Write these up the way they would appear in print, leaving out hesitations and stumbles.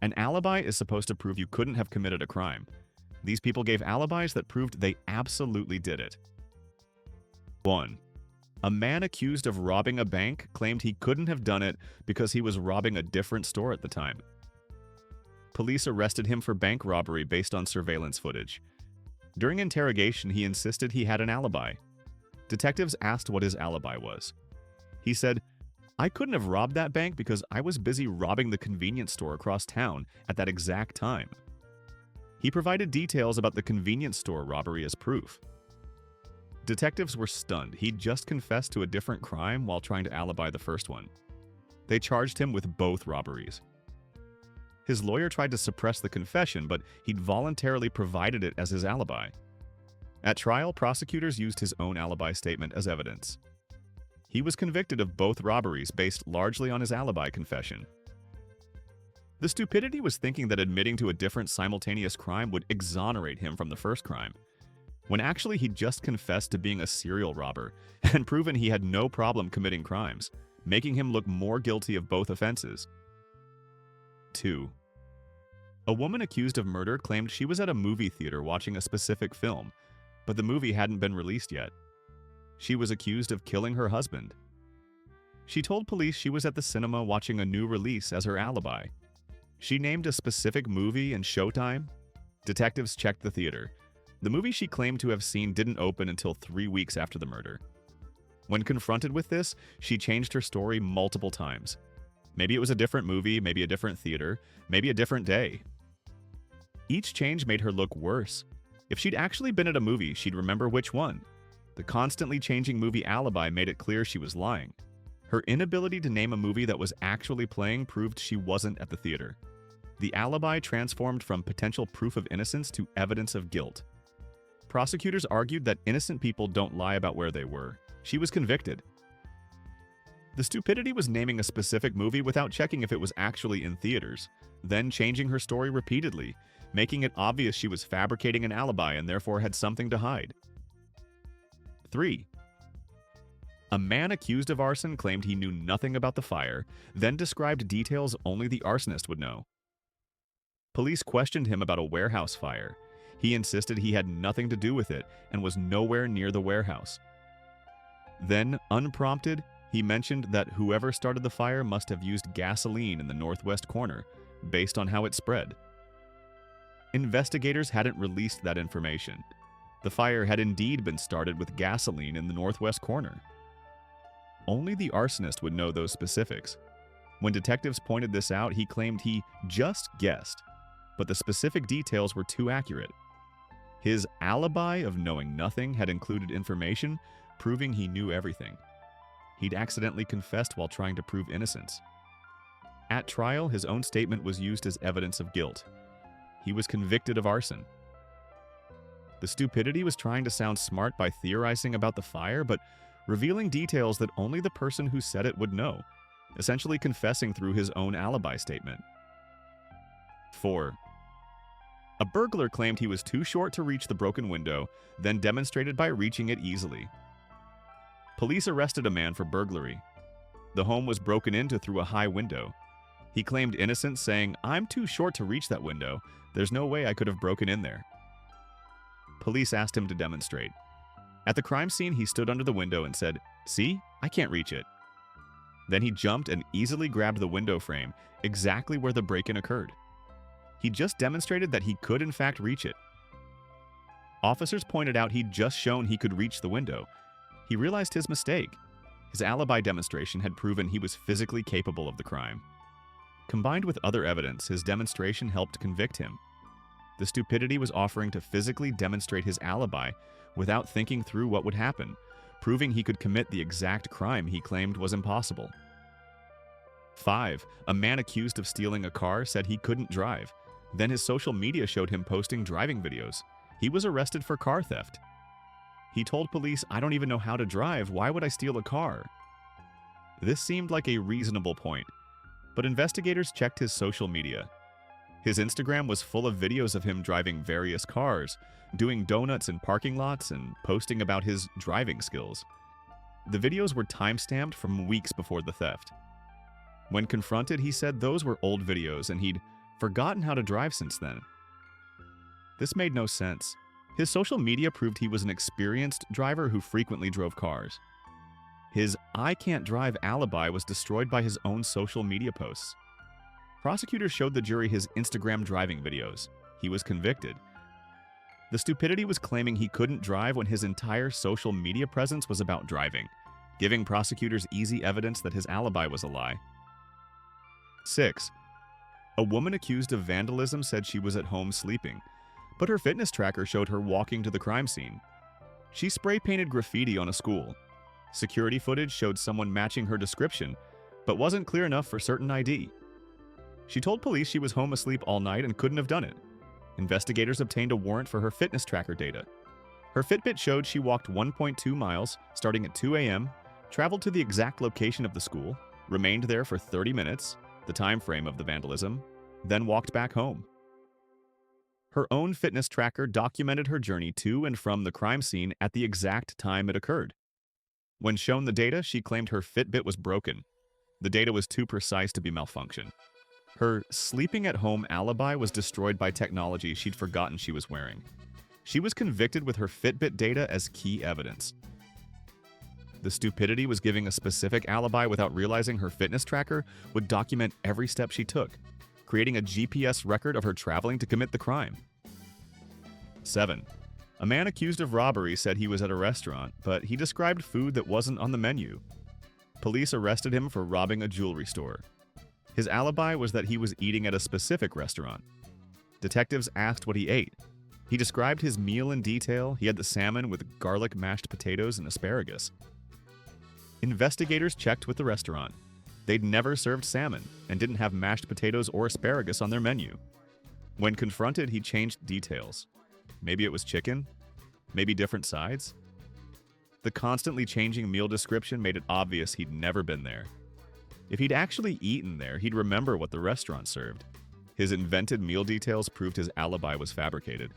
An alibi is supposed to prove you couldn't have committed a crime. These people gave alibis that proved they absolutely did it. 1. A man accused of robbing a bank claimed he couldn't have done it because he was robbing a different store at the time. Police arrested him for bank robbery based on surveillance footage. During interrogation, he insisted he had an alibi. Detectives asked what his alibi was. He said, "I couldn't have robbed that bank because I was busy robbing the convenience store across town at that exact time." He provided details about the convenience store robbery as proof. Detectives were stunned. He'd just confessed to a different crime while trying to alibi the first one. They charged him with both robberies. His lawyer tried to suppress the confession, but he'd voluntarily provided it as his alibi. At trial, prosecutors used his own alibi statement as evidence. He was convicted of both robberies based largely on his alibi confession. The stupidity was thinking that admitting to a different simultaneous crime would exonerate him from the first crime, when actually he'd just confessed to being a serial robber and proven he had no problem committing crimes, making him look more guilty of both offenses. 2. A woman accused of murder claimed she was at a movie theater watching a specific film, but the movie hadn't been released yet. She was accused of killing her husband. She told police she was at the cinema watching a new release as her alibi. She named a specific movie and showtime. Detectives checked the theater. The movie she claimed to have seen didn't open until 3 weeks after the murder. When confronted with this, she changed her story multiple times. Maybe it was a different movie, maybe a different theater, maybe a different day. Each change made her look worse. If she'd actually been at a movie, she'd remember which one. The constantly changing movie alibi made it clear she was lying. Her inability to name a movie that was actually playing proved she wasn't at the theater. The alibi transformed from potential proof of innocence to evidence of guilt. Prosecutors argued that innocent people don't lie about where they were. She was convicted. The stupidity was naming a specific movie without checking if it was actually in theaters, then changing her story repeatedly, making it obvious she was fabricating an alibi and therefore had something to hide. 3. A man accused of arson claimed he knew nothing about the fire, then described details only the arsonist would know. Police questioned him about a warehouse fire. He insisted he had nothing to do with it and was nowhere near the warehouse. Then, unprompted, he mentioned that whoever started the fire must have used gasoline in the northwest corner, based on how it spread. Investigators hadn't released that information. The fire had indeed been started with gasoline in the northwest corner. Only the arsonist would know those specifics. When detectives pointed this out, he claimed he just guessed, but the specific details were too accurate. His alibi of knowing nothing had included information proving he knew everything. He'd accidentally confessed while trying to prove innocence. At trial, his own statement was used as evidence of guilt. He was convicted of arson. The stupidity was trying to sound smart by theorizing about the fire, but revealing details that only the person who said it would know, essentially confessing through his own alibi statement. 4. A burglar claimed he was too short to reach the broken window, then demonstrated by reaching it easily. Police arrested a man for burglary. The home was broken into through a high window. He claimed innocence, saying, "I'm too short to reach that window. There's no way I could have broken in there." Police asked him to demonstrate. At the crime scene, he stood under the window and said, "See, I can't reach it." Then he jumped and easily grabbed the window frame, exactly where the break-in occurred. He just demonstrated that he could in fact reach it. Officers pointed out he'd just shown he could reach the window. He realized his mistake. His alibi demonstration had proven he was physically capable of the crime. Combined with other evidence, his demonstration helped convict him. The stupidity was offering to physically demonstrate his alibi without thinking through what would happen, proving he could commit the exact crime he claimed was impossible. 5. A man accused of stealing a car said he couldn't drive. Then his social media showed him posting driving videos. He was arrested for car theft. He told police, "I don't even know how to drive. Why would I steal a car?" This seemed like a reasonable point, but investigators checked his social media. His Instagram was full of videos of him driving various cars, doing donuts in parking lots, and posting about his driving skills. The videos were time-stamped from weeks before the theft. When confronted, he said those were old videos and he'd forgotten how to drive since then. This made no sense. His social media proved he was an experienced driver who frequently drove cars. His "I can't drive" alibi was destroyed by his own social media posts. Prosecutors showed the jury his Instagram driving videos. He was convicted. The stupidity was claiming he couldn't drive when his entire social media presence was about driving, giving prosecutors easy evidence that his alibi was a lie. 6. A woman accused of vandalism said she was at home sleeping, but her fitness tracker showed her walking to the crime scene. She spray-painted graffiti on a school. Security footage showed someone matching her description, but wasn't clear enough for certain ID. She told police she was home asleep all night and couldn't have done it. Investigators obtained a warrant for her fitness tracker data. Her Fitbit showed she walked 1.2 miles starting at 2 a.m., traveled to the exact location of the school, remained there for 30 minutes, the time frame of the vandalism, then walked back home. Her own fitness tracker documented her journey to and from the crime scene at the exact time it occurred. When shown the data, she claimed her Fitbit was broken. The data was too precise to be malfunctioned. Her sleeping at home alibi was destroyed by technology she'd forgotten she was wearing. She was convicted with her Fitbit data as key evidence. The stupidity was giving a specific alibi without realizing her fitness tracker would document every step she took, creating a GPS record of her traveling to commit the crime. 7. A man accused of robbery said he was at a restaurant, but he described food that wasn't on the menu. Police arrested him for robbing a jewelry store. His alibi was that he was eating at a specific restaurant. Detectives asked what he ate. He described his meal in detail. He had the salmon with garlic mashed potatoes and asparagus. Investigators checked with the restaurant. They'd never served salmon and didn't have mashed potatoes or asparagus on their menu. When confronted, he changed details. Maybe it was chicken? Maybe different sides? The constantly changing meal description made it obvious he'd never been there. If he'd actually eaten there, he'd remember what the restaurant served. His invented meal details proved his alibi was fabricated.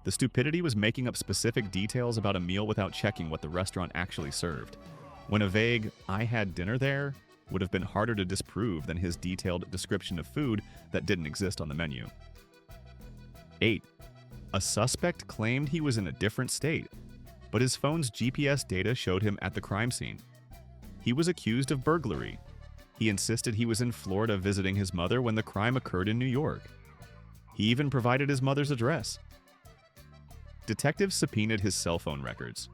The stupidity was making up specific details about a meal without checking what the restaurant actually served, when a vague "I had dinner there" would have been harder to disprove than his detailed description of food that didn't exist on the menu. 8. A suspect claimed he was in a different state, but his phone's GPS data showed him at the crime scene. He was accused of burglary. He insisted he was in Florida visiting his mother when the crime occurred in New York. He even provided his mother's address. Detectives subpoenaed his cell phone records.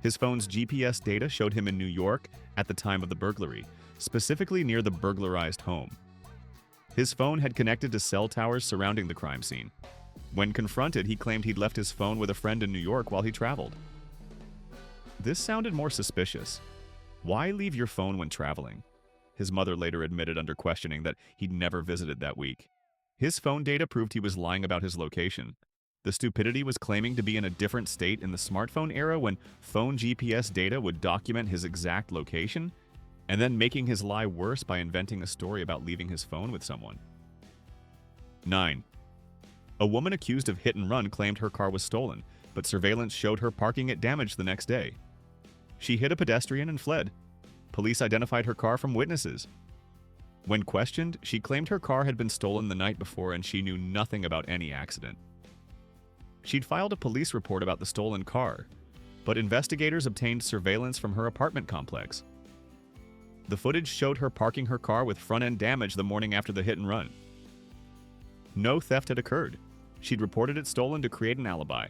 His phone's GPS data showed him in New York at the time of the burglary, specifically near the burglarized home. His phone had connected to cell towers surrounding the crime scene. When confronted, he claimed he'd left his phone with a friend in New York while he traveled. This sounded more suspicious. Why leave your phone when traveling? His mother later admitted under questioning that he'd never visited that week. His phone data proved he was lying about his location. The stupidity was claiming to be in a different state in the smartphone era when phone GPS data would document his exact location, and then making his lie worse by inventing a story about leaving his phone with someone. 9. A woman accused of hit and run claimed her car was stolen, but surveillance showed her parking it damaged the next day. She hit a pedestrian and fled. Police identified her car from witnesses. When questioned, she claimed her car had been stolen the night before and she knew nothing about any accident. She'd filed a police report about the stolen car, but investigators obtained surveillance from her apartment complex. The footage showed her parking her car with front-end damage the morning after the hit and run. No theft had occurred. She'd reported it stolen to create an alibi.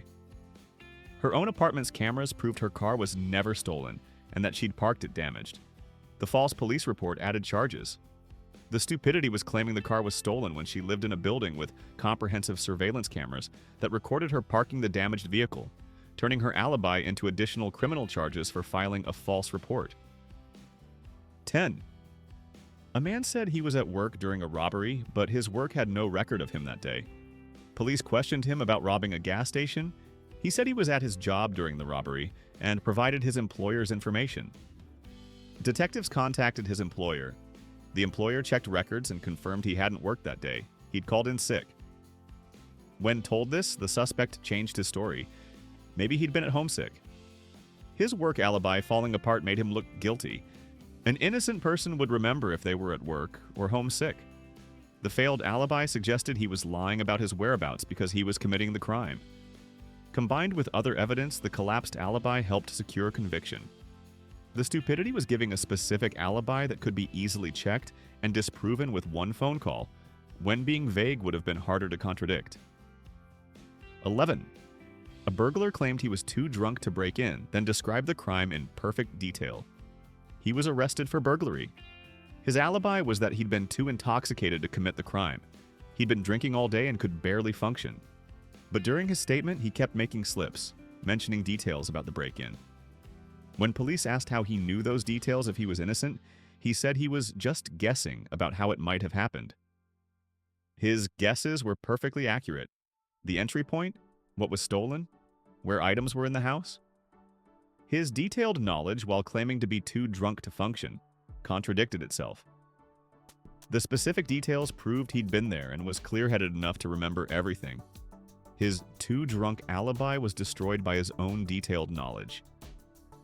Her own apartment's cameras proved her car was never stolen and that she'd parked it damaged. The false police report added charges. The stupidity was claiming the car was stolen when she lived in a building with comprehensive surveillance cameras that recorded her parking the damaged vehicle, turning her alibi into additional criminal charges for filing a false report. 10. A man said he was at work during a robbery, but his work had no record of him that day. Police questioned him about robbing a gas station. He said he was at his job during the robbery and provided his employer's information. Detectives contacted his employer. The employer checked records and confirmed he hadn't worked that day. He'd called in sick. When told this, the suspect changed his story. Maybe he'd been at home sick. His work alibi falling apart made him look guilty. An innocent person would remember if they were at work or home sick. The failed alibi suggested he was lying about his whereabouts because he was committing the crime. Combined with other evidence, the collapsed alibi helped secure conviction. The stupidity was giving a specific alibi that could be easily checked and disproven with one phone call, when being vague would have been harder to contradict. 11. A burglar claimed he was too drunk to break in, then described the crime in perfect detail. He was arrested for burglary. His alibi was that he'd been too intoxicated to commit the crime. He'd been drinking all day and could barely function. But during his statement, he kept making slips, mentioning details about the break-in. When police asked how he knew those details if he was innocent, he said he was just guessing about how it might have happened. His guesses were perfectly accurate. The entry point, what was stolen, where items were in the house. His detailed knowledge, while claiming to be too drunk to function, contradicted itself. The specific details proved he'd been there and was clear-headed enough to remember everything. His too drunk alibi was destroyed by his own detailed knowledge.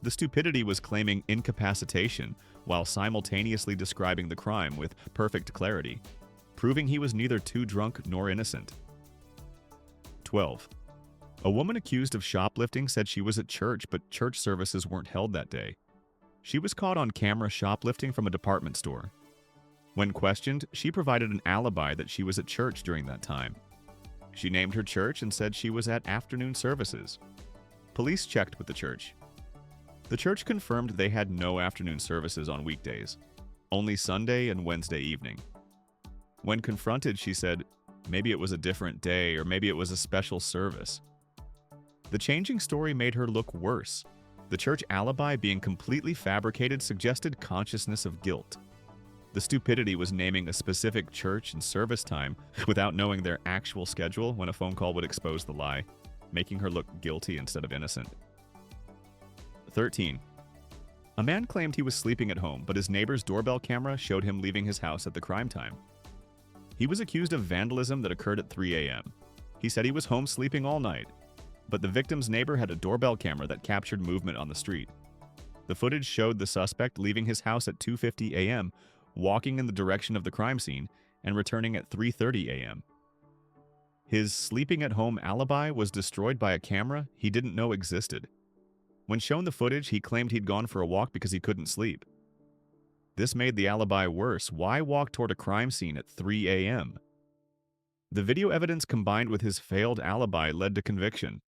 The stupidity was claiming incapacitation while simultaneously describing the crime with perfect clarity, proving he was neither too drunk nor innocent. 12. A woman accused of shoplifting said she was at church, but church services weren't held that day. She was caught on camera shoplifting from a department store. When questioned, she provided an alibi that she was at church during that time. She named her church and said she was at afternoon services. Police checked with the church. The church confirmed they had no afternoon services on weekdays, only Sunday and Wednesday evening. When confronted, she said, maybe it was a different day or maybe it was a special service. The changing story made her look worse. The church alibi being completely fabricated suggested consciousness of guilt. The stupidity was naming a specific church and service time without knowing their actual schedule when a phone call would expose the lie, making her look guilty instead of innocent. 13. A man claimed he was sleeping at home, but his neighbor's doorbell camera showed him leaving his house at the crime time. He was accused of vandalism that occurred at 3 a.m. He said he was home sleeping all night, but the victim's neighbor had a doorbell camera that captured movement on the street. The footage showed the suspect leaving his house at 2:50 a.m., walking in the direction of the crime scene, and returning at 3:30 a.m. His sleeping at home alibi was destroyed by a camera he didn't know existed. When shown the footage, he claimed he'd gone for a walk because he couldn't sleep. This made the alibi worse. Why walk toward a crime scene at 3 a.m.? The video evidence combined with his failed alibi led to conviction.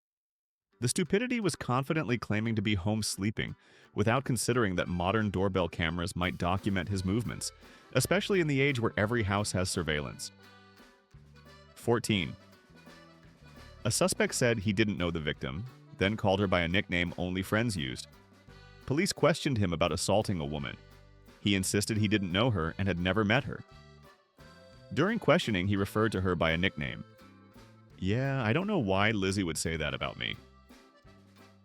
The stupidity was confidently claiming to be home sleeping, without considering that modern doorbell cameras might document his movements, especially in the age where every house has surveillance. 14. A suspect said he didn't know the victim, then called her by a nickname only friends used. Police questioned him about assaulting a woman. He insisted he didn't know her and had never met her. During questioning, he referred to her by a nickname. Yeah, I don't know why Lizzie would say that about me.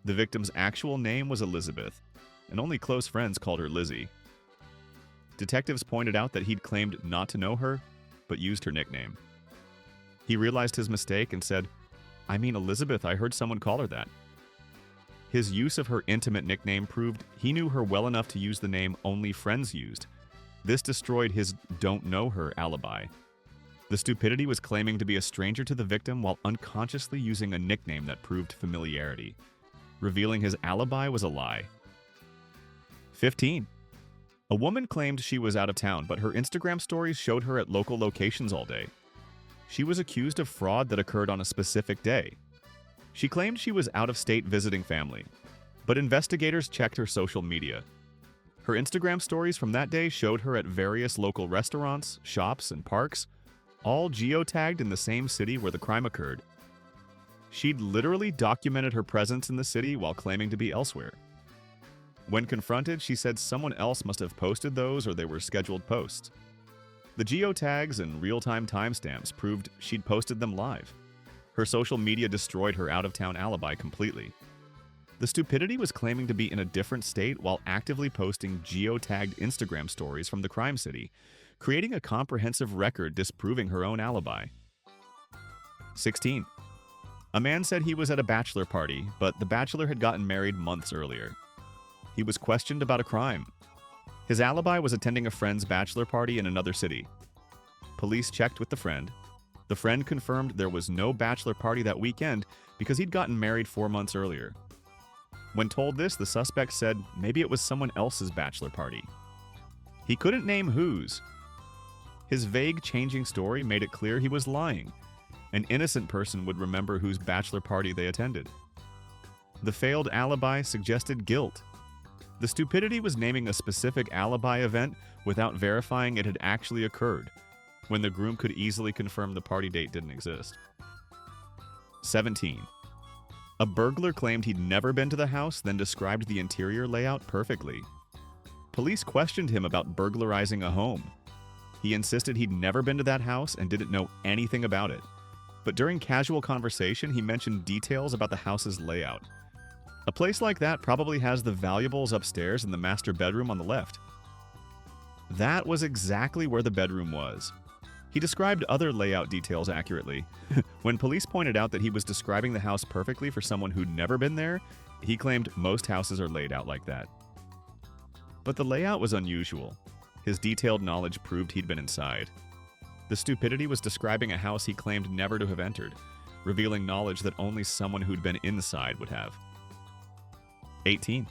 The victim's actual name was Elizabeth, and only close friends called her Lizzie. Detectives pointed out that he'd claimed not to know her, but used her nickname. He realized his mistake and said, I mean Elizabeth, I heard someone call her that. His use of her intimate nickname proved he knew her well enough to use the name only friends used. This destroyed his don't know her alibi. The stupidity was claiming to be a stranger to the victim while unconsciously using a nickname that proved familiarity. Revealing his alibi was a lie. 15. A woman claimed she was out of town, but her Instagram stories showed her at local locations all day. She was accused of fraud that occurred on a specific day. She claimed she was out of state visiting family, but investigators checked her social media. Her Instagram stories from that day showed her at various local restaurants, shops, and parks, all geotagged in the same city where the crime occurred. She'd literally documented her presence in the city while claiming to be elsewhere. When confronted, she said someone else must have posted those or they were scheduled posts. The geotags and real-time timestamps proved she'd posted them live. Her social media destroyed her out-of-town alibi completely. The stupidity was claiming to be in a different state while actively posting geotagged Instagram stories from the crime city, creating a comprehensive record disproving her own alibi. 16. A man said he was at a bachelor party, but the bachelor had gotten married months earlier. He was questioned about a crime. His alibi was attending a friend's bachelor party in another city. Police checked with the friend. The friend confirmed there was no bachelor party that weekend because he'd gotten married 4 months earlier. When told this, the suspect said maybe it was someone else's bachelor party. He couldn't name whose. His vague, changing story made it clear he was lying. An innocent person would remember whose bachelor party they attended. The failed alibi suggested guilt. The stupidity was naming a specific alibi event without verifying it had actually occurred, when the groom could easily confirm the party date didn't exist. 17. A burglar claimed he'd never been to the house, then described the interior layout perfectly. Police questioned him about burglarizing a home. He insisted he'd never been to that house and didn't know anything about it. But during casual conversation, he mentioned details about the house's layout. A place like that probably has the valuables upstairs in the master bedroom on the left. That was exactly where the bedroom was. He described other layout details accurately. When police pointed out that he was describing the house perfectly for someone who'd never been there, he claimed most houses are laid out like that. But the layout was unusual. His detailed knowledge proved he'd been inside. The stupidity was describing a house he claimed never to have entered, revealing knowledge that only someone who'd been inside would have. 18.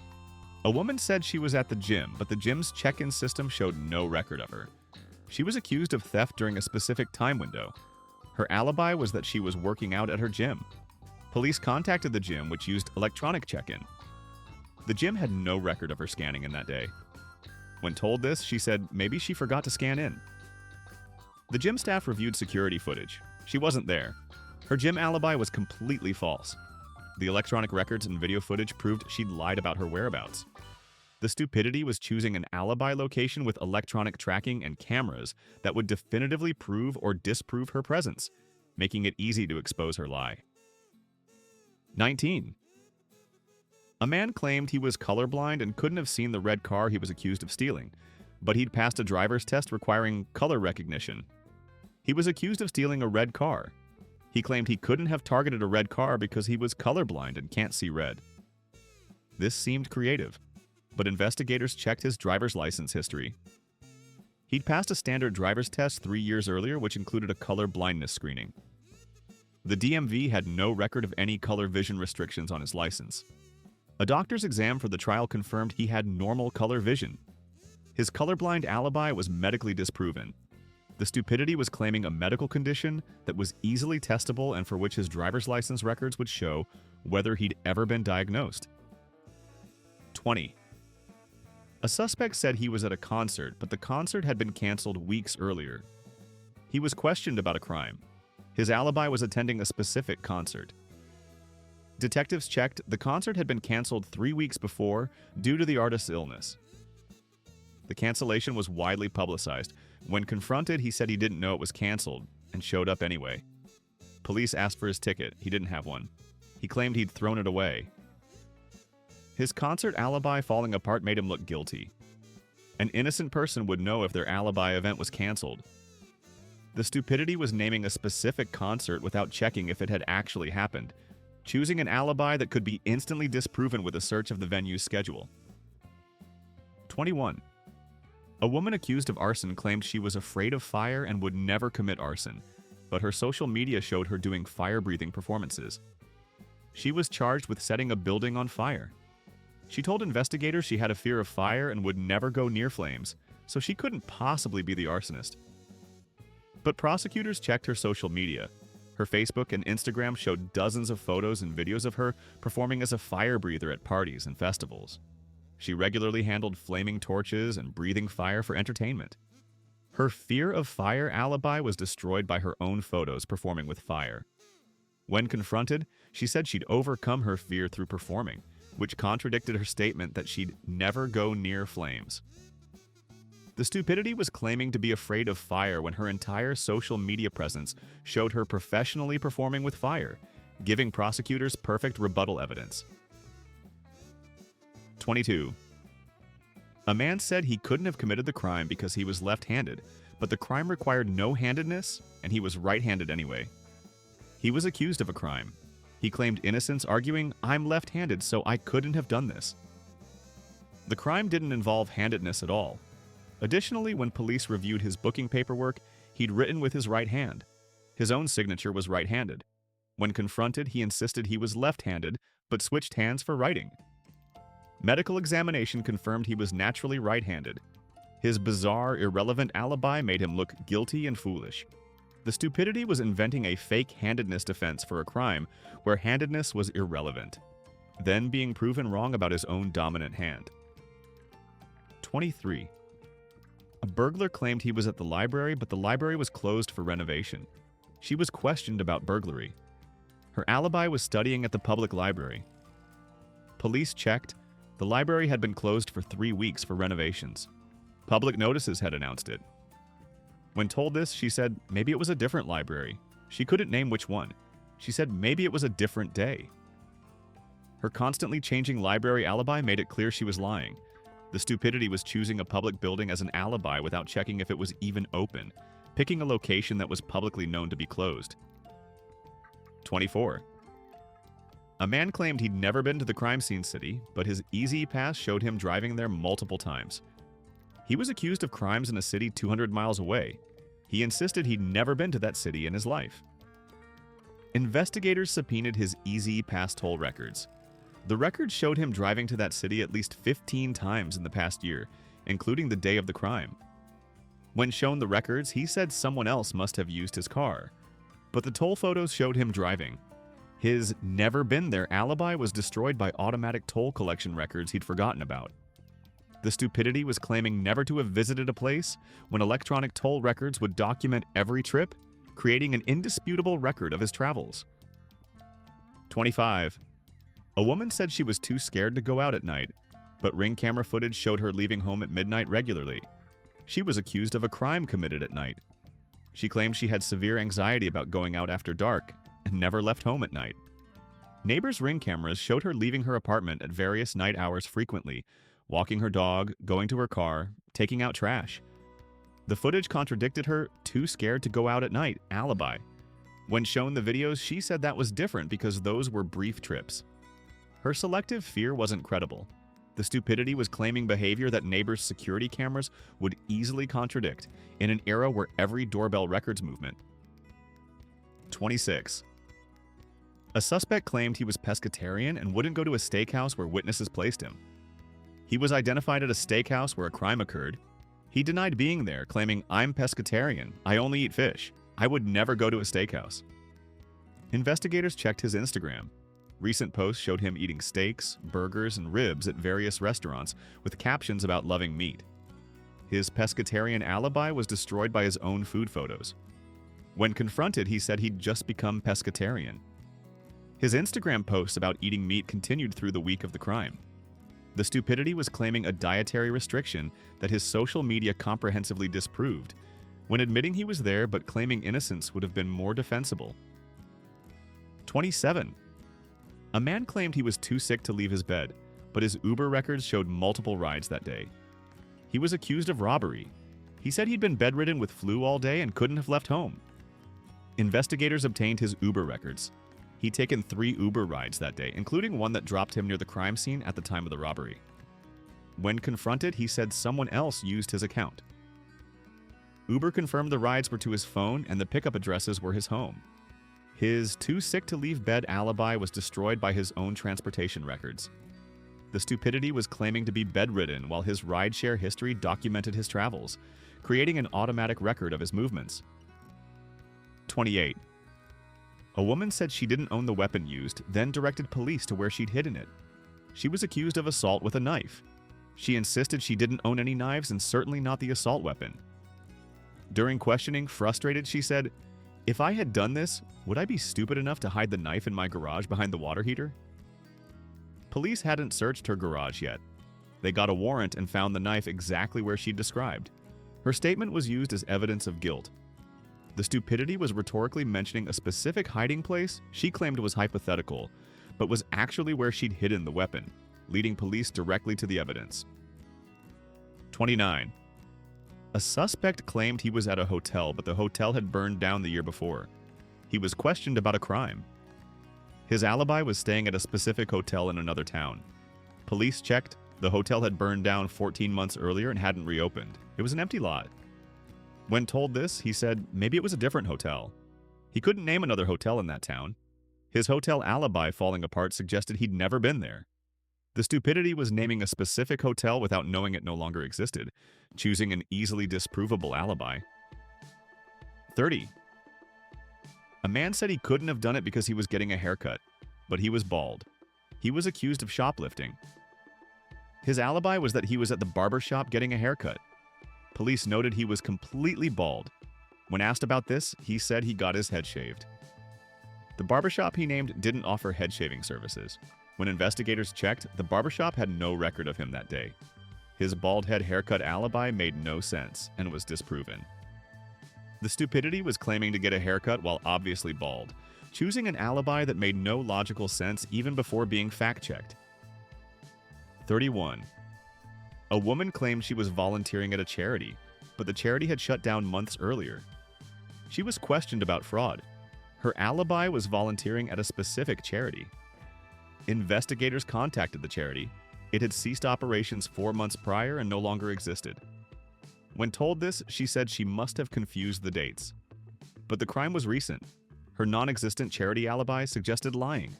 A woman said she was at the gym, but the gym's check-in system showed no record of her. She was accused of theft during a specific time window. Her alibi was that she was working out at her gym. Police contacted the gym, which used electronic check-in. The gym had no record of her scanning in that day. When told this, she said maybe she forgot to scan in. The gym staff reviewed security footage. She wasn't there. Her gym alibi was completely false. The electronic records and video footage proved she'd lied about her whereabouts. The stupidity was choosing an alibi location with electronic tracking and cameras that would definitively prove or disprove her presence, making it easy to expose her lie. 19. A man claimed he was colorblind and couldn't have seen the red car he was accused of stealing, but he'd passed a driver's test requiring color recognition. He was accused of stealing a red car. He claimed he couldn't have targeted a red car because he was colorblind and can't see red. This seemed creative, but investigators checked his driver's license history. He'd passed a standard driver's test 3 years earlier, which included a color blindness screening. The DMV had no record of any color vision restrictions on his license. A doctor's exam for the trial confirmed he had normal color vision. His colorblind alibi was medically disproven. The stupidity was claiming a medical condition that was easily testable and for which his driver's license records would show whether he'd ever been diagnosed. 20. A suspect said he was at a concert, but the concert had been canceled weeks earlier. He was questioned about a crime. His alibi was attending a specific concert. Detectives checked the concert had been canceled 3 weeks before due to the artist's illness. The cancellation was widely publicized. When confronted, he said he didn't know it was canceled and showed up anyway. Police asked for his ticket. He didn't have one. He claimed he'd thrown it away. His concert alibi falling apart made him look guilty. An innocent person would know if their alibi event was canceled. The stupidity was naming a specific concert without checking if it had actually happened, choosing an alibi that could be instantly disproven with a search of the venue's schedule. 21. A woman accused of arson claimed she was afraid of fire and would never commit arson, but her social media showed her doing fire-breathing performances. She was charged with setting a building on fire. She told investigators she had a fear of fire and would never go near flames, so she couldn't possibly be the arsonist. But prosecutors checked her social media. Her Facebook and Instagram showed dozens of photos and videos of her performing as a fire breather at parties and festivals. She regularly handled flaming torches and breathing fire for entertainment. Her fear of fire alibi was destroyed by her own photos performing with fire. When confronted, she said she'd overcome her fear through performing, which contradicted her statement that she'd never go near flames. The stupidity was claiming to be afraid of fire when her entire social media presence showed her professionally performing with fire, giving prosecutors perfect rebuttal evidence. 22. A man said he couldn't have committed the crime because he was left-handed, but the crime required no handedness, and he was right-handed anyway. He was accused of a crime. He claimed innocence, arguing, "I'm left-handed, so I couldn't have done this." The crime didn't involve handedness at all. Additionally, when police reviewed his booking paperwork, He'd written with his right hand. His own signature was right-handed. When confronted, he insisted he was left-handed, but switched hands for writing. Medical examination confirmed he was naturally right-handed. His bizarre, irrelevant alibi made him look guilty and foolish. The stupidity was inventing a fake handedness defense for a crime where handedness was irrelevant, then being proven wrong about his own dominant hand. 23. A burglar claimed he was at the library, but the library was closed for renovation. She was questioned about burglary. Her alibi was studying at the public library. Police checked. The library had been closed for 3 weeks for renovations. Public notices had announced it. When told this, she said maybe it was a different library. She couldn't name which one. She said maybe it was a different day. Her constantly changing library alibi made it clear she was lying. The stupidity was choosing a public building as an alibi without checking if it was even open, picking a location that was publicly known to be closed. 24. A man claimed he'd never been to the crime scene city, but his Easy Pass showed him driving there multiple times. He was accused of crimes in a city 200 miles away. He insisted he'd never been to that city in his life. Investigators subpoenaed his Easy Pass toll records. The records showed him driving to that city at least 15 times in the past year, including the day of the crime. When shown the records, he said someone else must have used his car, but the toll photos showed him driving. His never been there alibi was destroyed by automatic toll collection records he'd forgotten about. The stupidity was claiming never to have visited a place when electronic toll records would document every trip, creating an indisputable record of his travels. 25. A woman said she was too scared to go out at night, but Ring camera footage showed her leaving home at midnight regularly. She was accused of a crime committed at night. She claimed she had severe anxiety about going out after dark and never left home at night. Neighbors' Ring cameras showed her leaving her apartment at various night hours frequently, walking her dog, going to her car, taking out trash. The footage contradicted her too scared to go out at night alibi. When shown the videos, she said that was different because those were brief trips. Her selective fear wasn't credible. The stupidity was claiming behavior that neighbors' security cameras would easily contradict in an era where every doorbell records movement. 26. A suspect claimed he was pescatarian and wouldn't go to a steakhouse where witnesses placed him. He was identified at a steakhouse where a crime occurred. He denied being there, claiming, "I'm pescatarian. I only eat fish. I would never go to a steakhouse." Investigators checked his Instagram. Recent posts showed him eating steaks, burgers, and ribs at various restaurants with captions about loving meat. His pescatarian alibi was destroyed by his own food photos. When confronted, he said he'd just become pescatarian. His Instagram posts about eating meat continued through the week of the crime. The stupidity was claiming a dietary restriction that his social media comprehensively disproved, when admitting he was there but claiming innocence would have been more defensible. 27. A man claimed he was too sick to leave his bed, but his Uber records showed multiple rides that day. He was accused of robbery. He said he'd been bedridden with flu all day and couldn't have left home. Investigators obtained his Uber records. He'd taken 3 Uber rides that day, including one that dropped him near the crime scene at the time of the robbery. When confronted, he said someone else used his account. Uber confirmed the rides were to his phone and the pickup addresses were his home. His too sick to leave bed alibi was destroyed by his own transportation records. The stupidity was claiming to be bedridden while his rideshare history documented his travels, creating an automatic record of his movements. 28. A woman said she didn't own the weapon used, then directed police to where she'd hidden it. She was accused of assault with a knife. She insisted she didn't own any knives and certainly not the assault weapon. During questioning, frustrated, she said, "If I had done this, would I be stupid enough to hide the knife in my garage behind the water heater?" Police hadn't searched her garage yet. They got a warrant and found the knife exactly where she'd described. Her statement was used as evidence of guilt. The stupidity was rhetorically mentioning a specific hiding place she claimed was hypothetical, but was actually where she'd hidden the weapon, leading police directly to the evidence. 29. A suspect claimed he was at a hotel, but the hotel had burned down the year before. He was questioned about a crime. His alibi was staying at a specific hotel in another town. Police checked. The hotel had burned down 14 months earlier and hadn't reopened. It was an empty lot. When told this, he said maybe it was a different hotel. He couldn't name another hotel in that town. His hotel alibi falling apart suggested he'd never been there. The stupidity was naming a specific hotel without knowing it no longer existed, choosing an easily disprovable alibi. 30. A man said he couldn't have done it because he was getting a haircut, but he was bald. He was accused of shoplifting. His alibi was that he was at the barber shop getting a haircut. Police noted he was completely bald. When asked about this, he said he got his head shaved. The barbershop he named didn't offer head shaving services. When investigators checked, the barbershop had no record of him that day. His bald head haircut alibi made no sense and was disproven. The stupidity was claiming to get a haircut while obviously bald, choosing an alibi that made no logical sense even before being fact-checked. 31. A woman claimed she was volunteering at a charity, but the charity had shut down months earlier. She was questioned about fraud. Her alibi was volunteering at a specific charity. Investigators contacted the charity. It had ceased operations 4 months prior and no longer existed. When told this, she said she must have confused the dates. But the crime was recent. Her non-existent charity alibi suggested lying.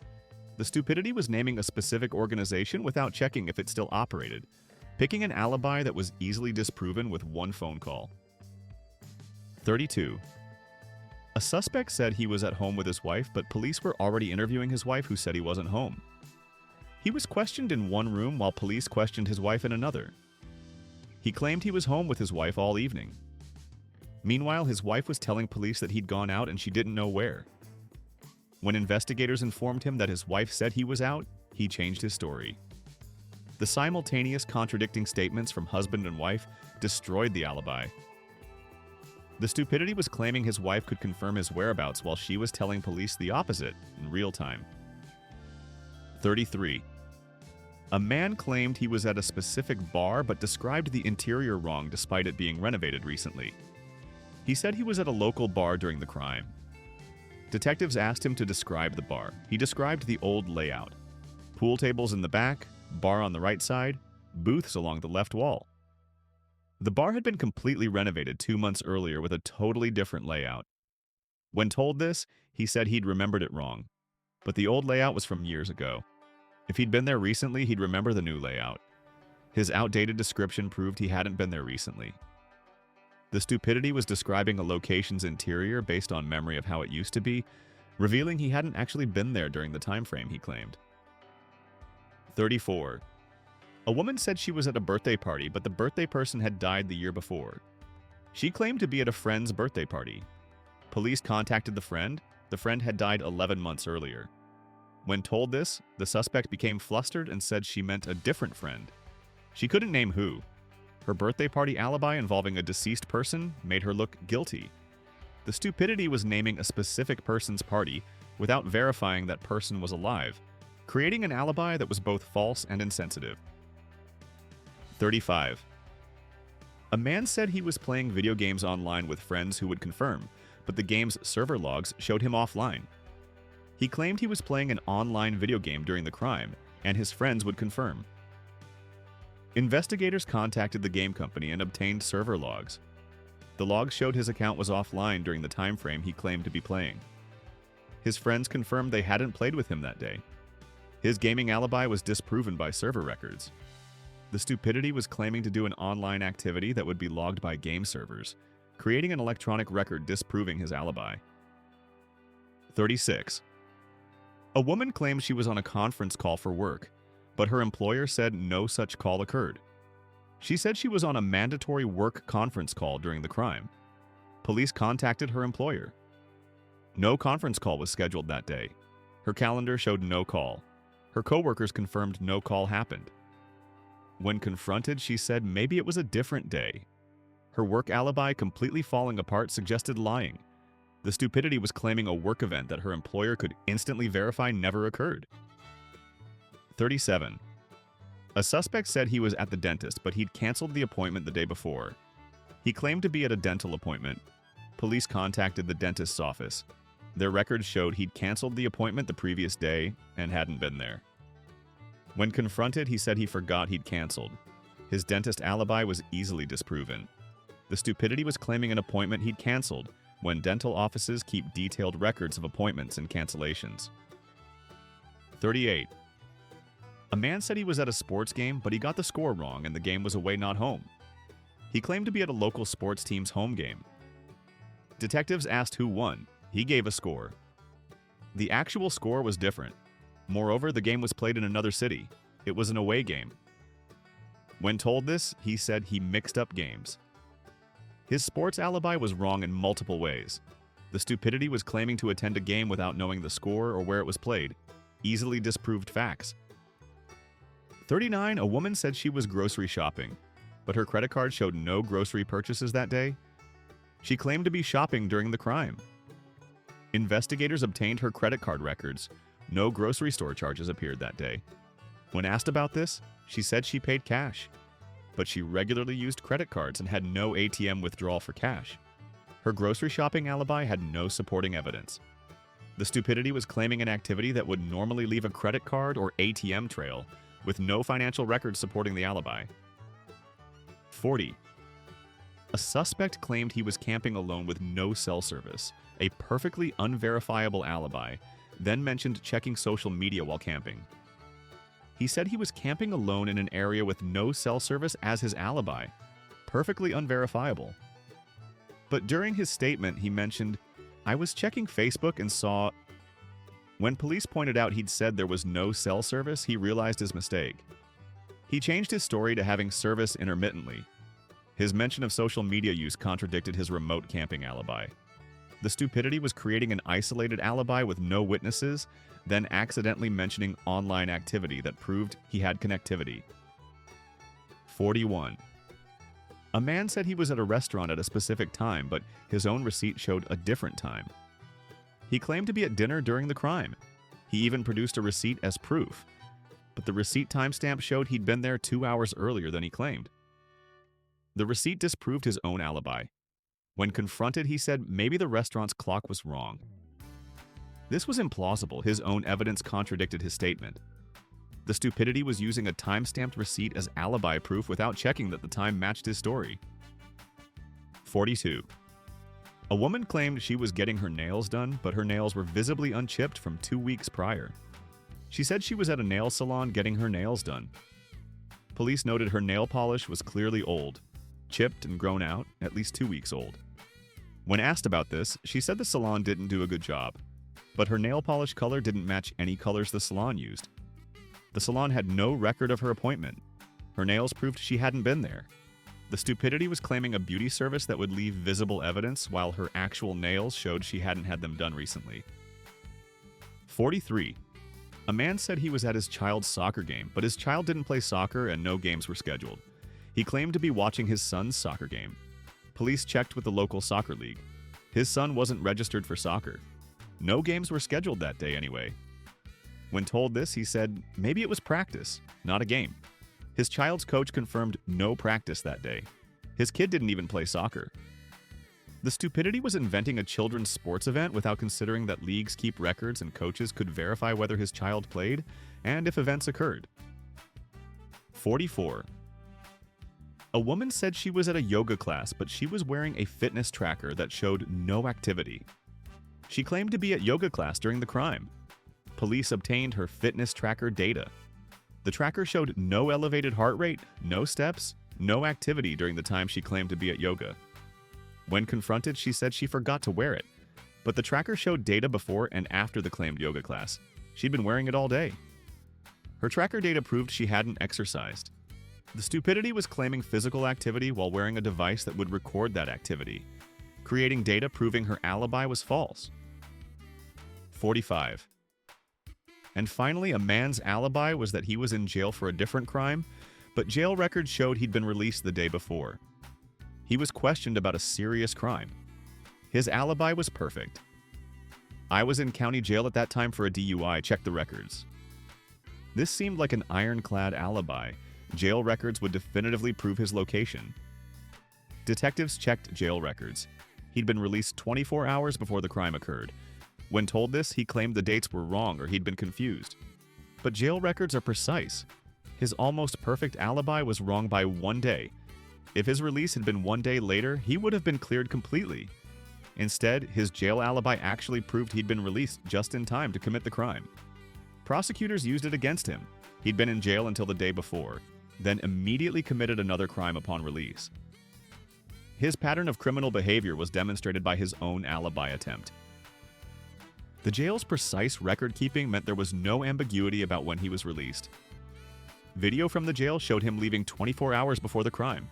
The stupidity was naming a specific organization without checking if it still operated, picking an alibi that was easily disproven with one phone call. 32. A suspect said he was at home with his wife, but police were already interviewing his wife who said he wasn't home. He was questioned in one room while police questioned his wife in another. He claimed he was home with his wife all evening. Meanwhile, his wife was telling police that he'd gone out and she didn't know where. When investigators informed him that his wife said he was out, he changed his story. The simultaneous contradicting statements from husband and wife destroyed the alibi. The stupidity was claiming his wife could confirm his whereabouts while she was telling police the opposite in real time. 33. A man claimed he was at a specific bar but described the interior wrong despite it being renovated recently. He said he was at a local bar during the crime. Detectives asked him to describe the bar. He described the old layout. Pool tables in the back, bar on the right side, booths along the left wall. The bar had been completely renovated 2 months earlier with a totally different layout. When told this, he said he'd remembered it wrong, but the old layout was from years ago. If he'd been there recently, he'd remember the new layout. His outdated description proved he hadn't been there recently. The stupidity was describing a location's interior based on memory of how it used to be, revealing he hadn't actually been there during the time frame he claimed. 34. A woman said she was at a birthday party, but the birthday person had died the year before. She claimed to be at a friend's birthday party. Police contacted the friend. The friend had died 11 months earlier. When told this, the suspect became flustered and said she meant a different friend. She couldn't name who. Her birthday party alibi involving a deceased person made her look guilty. The stupidity was naming a specific person's party without verifying that person was alive, creating an alibi that was both false and insensitive. 35. A man said he was playing video games online with friends who would confirm, but the game's server logs showed him offline. He claimed he was playing an online video game during the crime, and his friends would confirm. Investigators contacted the game company and obtained server logs. The logs showed his account was offline during the time frame he claimed to be playing. His friends confirmed they hadn't played with him that day. His gaming alibi was disproven by server records. The stupidity was claiming to do an online activity that would be logged by game servers, creating an electronic record disproving his alibi. 36. A woman claimed she was on a conference call for work, but her employer said no such call occurred. She said she was on a mandatory work conference call during the crime. Police contacted her employer. No conference call was scheduled that day. Her calendar showed no call. Her coworkers confirmed no call happened. When confronted, she said maybe it was a different day. Her work alibi completely falling apart suggested lying. The stupidity was claiming a work event that her employer could instantly verify never occurred. 37. A suspect said he was at the dentist, but he'd canceled the appointment the day before. He claimed to be at a dental appointment. Police contacted the dentist's office. Their records showed he'd canceled the appointment the previous day and hadn't been there. When confronted, he said he forgot he'd canceled. His dentist alibi was easily disproven. The stupidity was claiming an appointment he'd canceled, when dental offices keep detailed records of appointments and cancellations. 38. A man said he was at a sports game, but he got the score wrong and the game was away, not home. He claimed to be at a local sports team's home game. Detectives asked who won. He gave a score. The actual score was different. Moreover, the game was played in another city. It was an away game. When told this, he said he mixed up games. His sports alibi was wrong in multiple ways. The stupidity was claiming to attend a game without knowing the score or where it was played. Easily disproved facts. 39. A woman said she was grocery shopping, but her credit card showed no grocery purchases that day. She claimed to be shopping during the crime. Investigators obtained her credit card records. No grocery store charges appeared that day. When asked about this, she said she paid cash, but she regularly used credit cards and had no ATM withdrawal for cash. Her grocery shopping alibi had no supporting evidence. The stupidity was claiming an activity that would normally leave a credit card or ATM trail, with no financial records supporting the alibi. 40. A suspect claimed he was camping alone with no cell service, a perfectly unverifiable alibi, then mentioned checking social media while camping. He said he was camping alone in an area with no cell service as his alibi, perfectly unverifiable. But during his statement, he mentioned, "I was checking Facebook and saw..." When police pointed out he'd said there was no cell service, he realized his mistake. He changed his story to having service intermittently. His mention of social media use contradicted his remote camping alibi. The stupidity was creating an isolated alibi with no witnesses, then accidentally mentioning online activity that proved he had connectivity. 41. A man said he was at a restaurant at a specific time, but his own receipt showed a different time. He claimed to be at dinner during the crime. He even produced a receipt as proof, but the receipt timestamp showed he'd been there 2 hours earlier than he claimed. The receipt disproved his own alibi. When confronted, he said maybe the restaurant's clock was wrong. This was implausible. His own evidence contradicted his statement. The stupidity was using a time-stamped receipt as alibi proof without checking that the time matched his story. 42. A woman claimed she was getting her nails done, but her nails were visibly unchipped from 2 weeks prior. She said she was at a nail salon getting her nails done. Police noted her nail polish was clearly old, chipped and grown out, at least 2 weeks old. When asked about this, she said the salon didn't do a good job, but her nail polish color didn't match any colors the salon used. The salon had no record of her appointment. Her nails proved she hadn't been there. The stupidity was claiming a beauty service that would leave visible evidence, while her actual nails showed she hadn't had them done recently. 43. A man said he was at his child's soccer game, but his child didn't play soccer and no games were scheduled. He claimed to be watching his son's soccer game. Police checked with the local soccer league. His son wasn't registered for soccer. No games were scheduled that day anyway. When told this, he said maybe it was practice, not a game. His child's coach confirmed no practice that day. His kid didn't even play soccer. The stupidity was inventing a children's sports event without considering that leagues keep records and coaches could verify whether his child played and if events occurred. 44. A woman said she was at a yoga class, but she was wearing a fitness tracker that showed no activity. She claimed to be at yoga class during the crime. Police obtained her fitness tracker data. The tracker showed no elevated heart rate, no steps, no activity during the time she claimed to be at yoga. When confronted, she said she forgot to wear it, but the tracker showed data before and after the claimed yoga class. She'd been wearing it all day. Her tracker data proved she hadn't exercised. The stupidity was claiming physical activity while wearing a device that would record that activity, creating data proving her alibi was false. 45. And finally, a man's alibi was that he was in jail for a different crime, but jail records showed he'd been released the day before. He was questioned about a serious crime. His alibi was perfect. "I was in county jail at that time for a DUI, check the records." This seemed like an ironclad alibi. Jail records would definitively prove his location. Detectives checked jail records. He'd been released 24 hours before the crime occurred. When told this, he claimed the dates were wrong or he'd been confused. But jail records are precise. His almost perfect alibi was wrong by 1 day. If his release had been 1 day later, he would have been cleared completely. Instead, his jail alibi actually proved he'd been released just in time to commit the crime. Prosecutors used it against him. He'd been in jail until the day before, then immediately committed another crime upon release. His pattern of criminal behavior was demonstrated by his own alibi attempt. The jail's precise record-keeping meant there was no ambiguity about when he was released. Video from the jail showed him leaving 24 hours before the crime.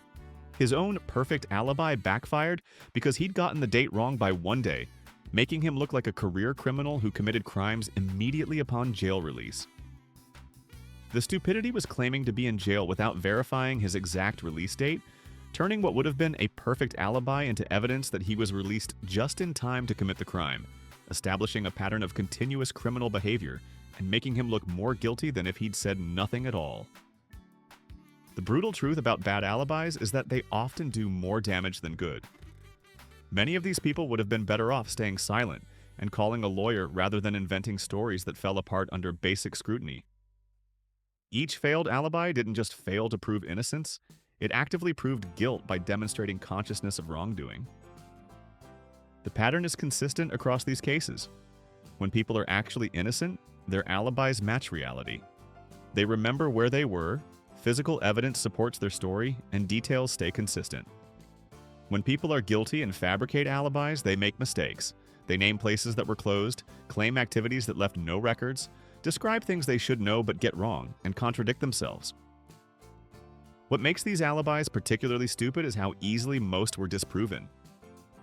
His own perfect alibi backfired because he'd gotten the date wrong by 1 day, making him look like a career criminal who committed crimes immediately upon jail release. The stupidity was claiming to be in jail without verifying his exact release date, turning what would have been a perfect alibi into evidence that he was released just in time to commit the crime, establishing a pattern of continuous criminal behavior and making him look more guilty than if he'd said nothing at all. The brutal truth about bad alibis is that they often do more damage than good. Many of these people would have been better off staying silent and calling a lawyer rather than inventing stories that fell apart under basic scrutiny. Each failed alibi didn't just fail to prove innocence, it actively proved guilt by demonstrating consciousness of wrongdoing. The pattern is consistent across these cases. When people are actually innocent, their alibis match reality. They remember where they were, physical evidence supports their story, and details stay consistent. When people are guilty and fabricate alibis, they make mistakes. They name places that were closed, claim activities that left no records, describe things they should know but get wrong, and contradict themselves. What makes these alibis particularly stupid is how easily most were disproven.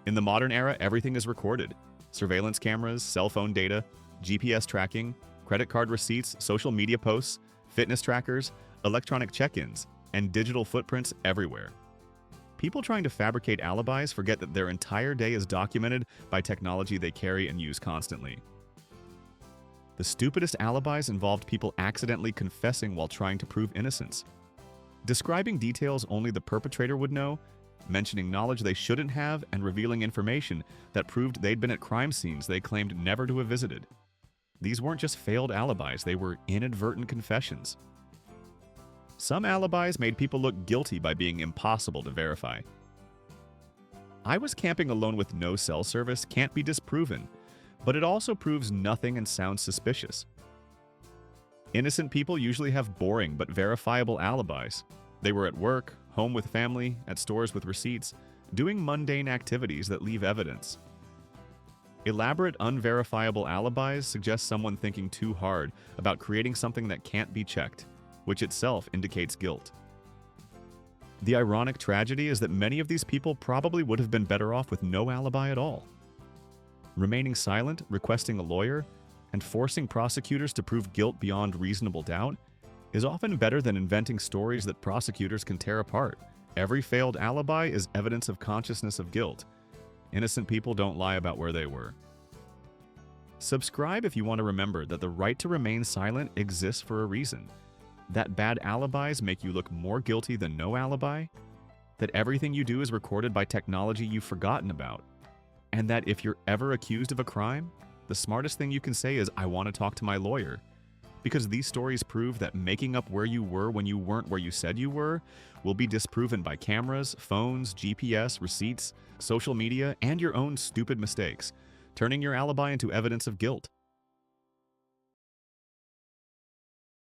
In the modern era, everything is recorded. Surveillance cameras, cell phone data, GPS tracking, credit card receipts, social media posts, fitness trackers, electronic check-ins, and digital footprints everywhere. People trying to fabricate alibis forget that their entire day is documented by technology they carry and use constantly. The stupidest alibis involved people accidentally confessing while trying to prove innocence. Describing details only the perpetrator would know, mentioning knowledge they shouldn't have, and revealing information that proved they'd been at crime scenes they claimed never to have visited. These weren't just failed alibis, they were inadvertent confessions. Some alibis made people look guilty by being impossible to verify. "I was camping alone with no cell service" can't be disproven, but it also proves nothing and sounds suspicious. Innocent people usually have boring but verifiable alibis. They were at work, home with family, at stores with receipts, doing mundane activities that leave evidence. Elaborate, unverifiable alibis suggest someone thinking too hard about creating something that can't be checked, which itself indicates guilt. The ironic tragedy is that many of these people probably would have been better off with no alibi at all. Remaining silent, requesting a lawyer, and forcing prosecutors to prove guilt beyond reasonable doubt is often better than inventing stories that prosecutors can tear apart. Every failed alibi is evidence of consciousness of guilt. Innocent people don't lie about where they were. Subscribe if you want to remember that the right to remain silent exists for a reason. That bad alibis make you look more guilty than no alibi. That everything you do is recorded by technology you've forgotten about. And that if you're ever accused of a crime, the smartest thing you can say is, "I want to talk to my lawyer." Because these stories prove that making up where you were when you weren't where you said you were will be disproven by cameras, phones, GPS, receipts, social media, and your own stupid mistakes, turning your alibi into evidence of guilt.